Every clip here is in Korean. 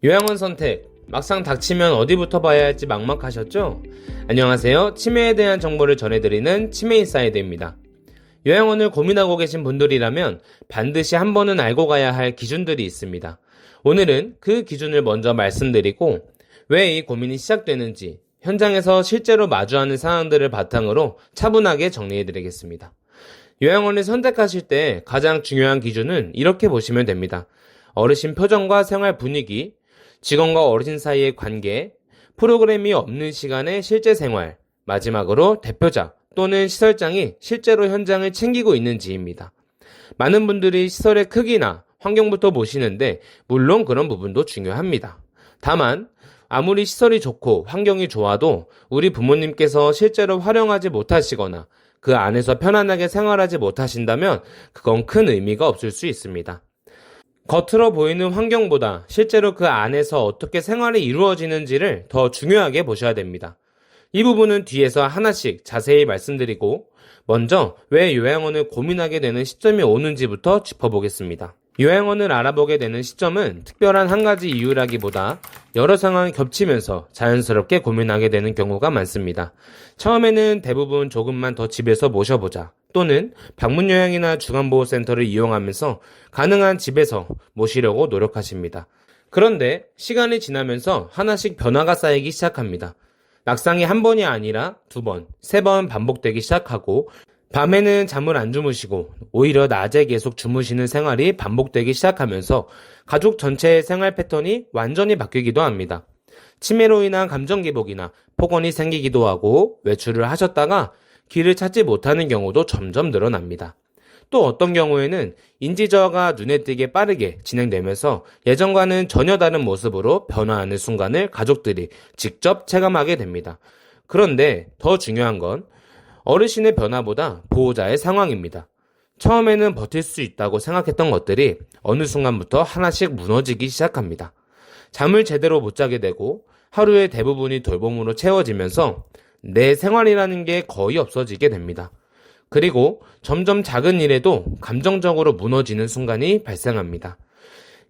요양원 선택, 막상 닥치면 어디부터 봐야 할지 막막하셨죠? 안녕하세요. 치매에 대한 정보를 전해드리는 치매인사이드입니다. 요양원을 고민하고 계신 분들이라면 반드시 한 번은 알고 가야 할 기준들이 있습니다. 오늘은 그 기준을 먼저 말씀드리고 왜 이 고민이 시작되는지 현장에서 실제로 마주하는 상황들을 바탕으로 차분하게 정리해드리겠습니다. 요양원을 선택하실 때 가장 중요한 기준은 이렇게 보시면 됩니다. 어르신 표정과 생활 분위기, 직원과 어르신 사이의 관계, 프로그램이 없는 시간의 실제 생활, 마지막으로 대표자 또는 시설장이 실제로 현장을 챙기고 있는지입니다. 많은 분들이 시설의 크기나 환경부터 보시는데 물론 그런 부분도 중요합니다. 다만 아무리 시설이 좋고 환경이 좋아도 우리 부모님께서 실제로 활용하지 못하시거나 그 안에서 편안하게 생활하지 못하신다면 그건 큰 의미가 없을 수 있습니다. 겉으로 보이는 환경보다 실제로 그 안에서 어떻게 생활이 이루어지는지를 더 중요하게 보셔야 됩니다. 이 부분은 뒤에서 하나씩 자세히 말씀드리고 먼저 왜 요양원을 고민하게 되는 시점이 오는지부터 짚어보겠습니다. 요양원을 알아보게 되는 시점은 특별한 한 가지 이유라기보다 여러 상황이 겹치면서 자연스럽게 고민하게 되는 경우가 많습니다. 처음에는 대부분 조금만 더 집에서 모셔보자 또는 방문요양이나 주간보호센터를 이용하면서 가능한 집에서 모시려고 노력하십니다. 그런데 시간이 지나면서 하나씩 변화가 쌓이기 시작합니다. 낙상이 한 번이 아니라 두 번, 세 번 반복되기 시작하고 밤에는 잠을 안 주무시고 오히려 낮에 계속 주무시는 생활이 반복되기 시작하면서 가족 전체의 생활 패턴이 완전히 바뀌기도 합니다. 치매로 인한 감정 기복이나 폭언이 생기기도 하고 외출을 하셨다가 길을 찾지 못하는 경우도 점점 늘어납니다. 또 어떤 경우에는 인지저하가 눈에 띄게 빠르게 진행되면서 예전과는 전혀 다른 모습으로 변화하는 순간을 가족들이 직접 체감하게 됩니다. 그런데 더 중요한 건 어르신의 변화보다 보호자의 상황입니다. 처음에는 버틸 수 있다고 생각했던 것들이 어느 순간부터 하나씩 무너지기 시작합니다. 잠을 제대로 못 자게 되고 하루의 대부분이 돌봄으로 채워지면서 내 생활이라는 게 거의 없어지게 됩니다. 그리고 점점 작은 일에도 감정적으로 무너지는 순간이 발생합니다.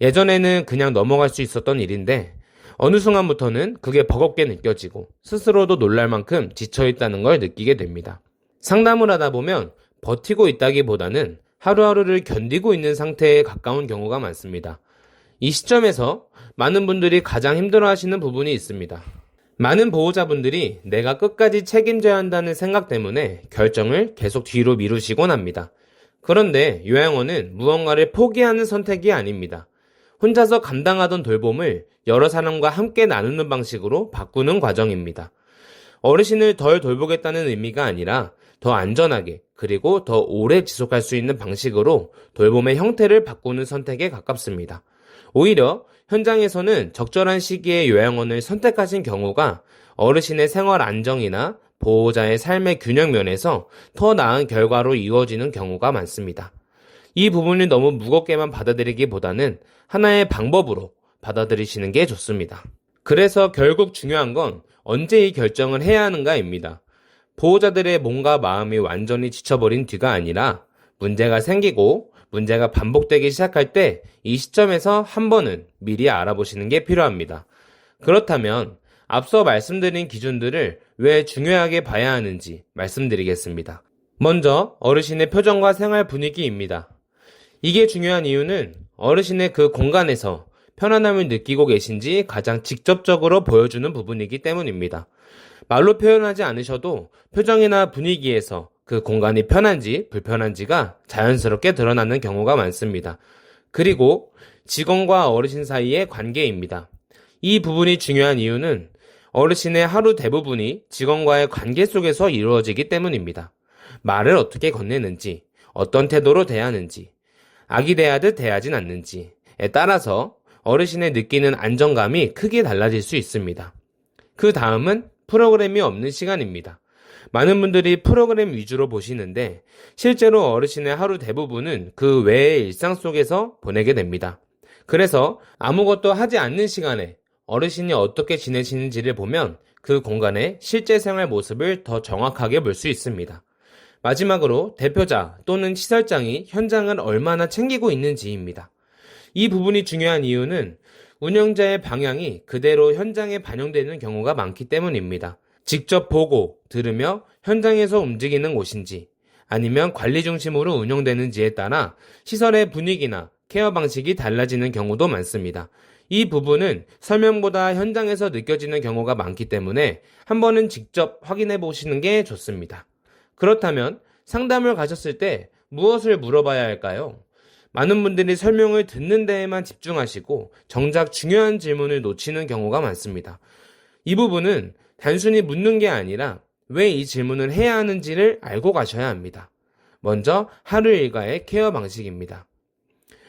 예전에는 그냥 넘어갈 수 있었던 일인데 어느 순간부터는 그게 버겁게 느껴지고 스스로도 놀랄 만큼 지쳐있다는 걸 느끼게 됩니다. 상담을 하다 보면 버티고 있다기보다는 하루하루를 견디고 있는 상태에 가까운 경우가 많습니다. 이 시점에서 많은 분들이 가장 힘들어하시는 부분이 있습니다. 많은 보호자분들이 내가 끝까지 책임져야 한다는 생각 때문에 결정을 계속 뒤로 미루시곤 합니다. 그런데 요양원은 무언가를 포기하는 선택이 아닙니다. 혼자서 감당하던 돌봄을 여러 사람과 함께 나누는 방식으로 바꾸는 과정입니다. 어르신을 덜 돌보겠다는 의미가 아니라 더 안전하게 그리고 더 오래 지속할 수 있는 방식으로 돌봄의 형태를 바꾸는 선택에 가깝습니다. 오히려 현장에서는 적절한 시기에 요양원을 선택하신 경우가 어르신의 생활 안정이나 보호자의 삶의 균형 면에서 더 나은 결과로 이루어지는 경우가 많습니다. 이 부분을 너무 무겁게만 받아들이기보다는 하나의 방법으로 받아들이시는 게 좋습니다. 그래서 결국 중요한 건 언제 이 결정을 해야 하는가입니다. 보호자들의 몸과 마음이 완전히 지쳐버린 뒤가 아니라 문제가 생기고 문제가 반복되기 시작할 때 이 시점에서 한 번은 미리 알아보시는 게 필요합니다. 그렇다면 앞서 말씀드린 기준들을 왜 중요하게 봐야 하는지 말씀드리겠습니다. 먼저 어르신의 표정과 생활 분위기입니다. 이게 중요한 이유는 어르신의 그 공간에서 편안함을 느끼고 계신지 가장 직접적으로 보여주는 부분이기 때문입니다. 말로 표현하지 않으셔도 표정이나 분위기에서 그 공간이 편한지 불편한지가 자연스럽게 드러나는 경우가 많습니다. 그리고 직원과 어르신 사이의 관계입니다. 이 부분이 중요한 이유는 어르신의 하루 대부분이 직원과의 관계 속에서 이루어지기 때문입니다. 말을 어떻게 건네는지, 어떤 태도로 대하는지, 아기 대하듯 대하진 않는지에 따라서 어르신의 느끼는 안정감이 크게 달라질 수 있습니다. 그 다음은 프로그램이 없는 시간입니다. 많은 분들이 프로그램 위주로 보시는데 실제로 어르신의 하루 대부분은 그 외의 일상 속에서 보내게 됩니다. 그래서 아무것도 하지 않는 시간에 어르신이 어떻게 지내시는지를 보면 그 공간의 실제 생활 모습을 더 정확하게 볼 수 있습니다. 마지막으로 대표자 또는 시설장이 현장을 얼마나 챙기고 있는지입니다. 이 부분이 중요한 이유는 운영자의 방향이 그대로 현장에 반영되는 경우가 많기 때문입니다. 직접 보고 들으며 현장에서 움직이는 곳인지 아니면 관리 중심으로 운영되는지에 따라 시설의 분위기나 케어 방식이 달라지는 경우도 많습니다. 이 부분은 설명보다 현장에서 느껴지는 경우가 많기 때문에 한 번은 직접 확인해 보시는 게 좋습니다. 그렇다면 상담을 가셨을 때 무엇을 물어봐야 할까요? 많은 분들이 설명을 듣는 데에만 집중하시고 정작 중요한 질문을 놓치는 경우가 많습니다. 이 부분은 단순히 묻는 게 아니라 왜 이 질문을 해야 하는지를 알고 가셔야 합니다. 먼저 하루 일과의 케어 방식입니다.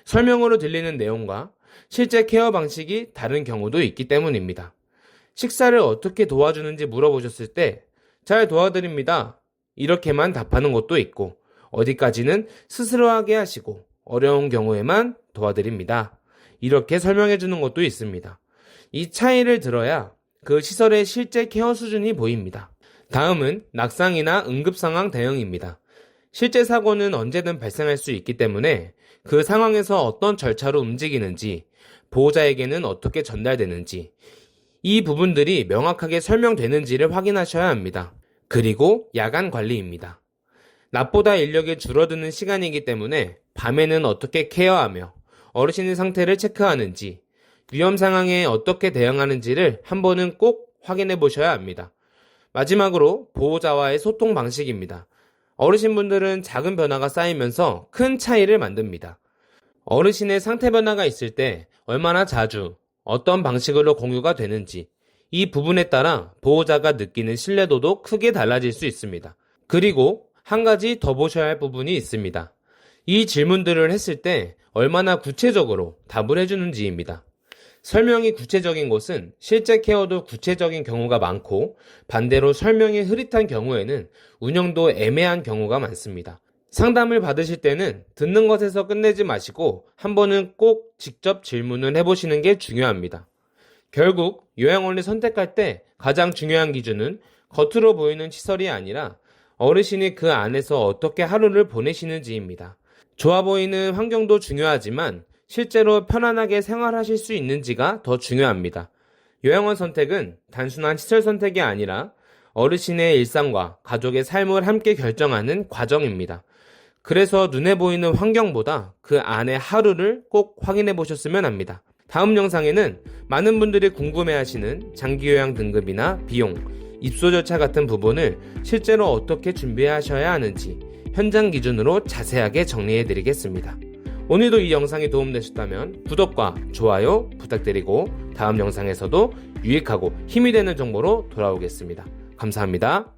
설명으로 들리는 내용과 실제 케어 방식이 다른 경우도 있기 때문입니다. 식사를 어떻게 도와주는지 물어보셨을 때 잘 도와드립니다. 이렇게만 답하는 것도 있고 어디까지는 스스로 하게 하시고 어려운 경우에만 도와드립니다. 이렇게 설명해 주는 것도 있습니다. 이 차이를 들어야 그 시설의 실제 케어 수준이 보입니다. 다음은 낙상이나 응급상황 대응입니다. 실제 사고는 언제든 발생할 수 있기 때문에 그 상황에서 어떤 절차로 움직이는지, 보호자에게는 어떻게 전달되는지, 이 부분들이 명확하게 설명되는지를 확인하셔야 합니다. 그리고 야간 관리입니다. 낮보다 인력이 줄어드는 시간이기 때문에 밤에는 어떻게 케어하며 어르신의 상태를 체크하는지, 위험 상황에 어떻게 대응하는지를 한 번은 꼭 확인해 보셔야 합니다. 마지막으로 보호자와의 소통 방식입니다. 어르신분들은 작은 변화가 쌓이면서 큰 차이를 만듭니다. 어르신의 상태 변화가 있을 때 얼마나 자주, 어떤 방식으로 공유가 되는지, 이 부분에 따라 보호자가 느끼는 신뢰도도 크게 달라질 수 있습니다. 그리고 한 가지 더 보셔야 할 부분이 있습니다. 이 질문들을 했을 때 얼마나 구체적으로 답을 해주는지입니다. 설명이 구체적인 곳은 실제 케어도 구체적인 경우가 많고 반대로 설명이 흐릿한 경우에는 운영도 애매한 경우가 많습니다. 상담을 받으실 때는 듣는 것에서 끝내지 마시고 한 번은 꼭 직접 질문을 해보시는 게 중요합니다. 결국 요양원을 선택할 때 가장 중요한 기준은 겉으로 보이는 시설이 아니라 어르신이 그 안에서 어떻게 하루를 보내시는지입니다. 좋아 보이는 환경도 중요하지만 실제로 편안하게 생활하실 수 있는지가 더 중요합니다. 요양원 선택은 단순한 시설 선택이 아니라 어르신의 일상과 가족의 삶을 함께 결정하는 과정입니다. 그래서 눈에 보이는 환경보다 그 안의 하루를 꼭 확인해 보셨으면 합니다. 다음 영상에는 많은 분들이 궁금해하시는 장기요양 등급이나 비용, 입소 절차 같은 부분을 실제로 어떻게 준비하셔야 하는지 현장 기준으로 자세하게 정리해 드리겠습니다. 오늘도 이 영상이 도움되셨다면 구독과 좋아요 부탁드리고 다음 영상에서도 유익하고 힘이 되는 정보로 돌아오겠습니다. 감사합니다.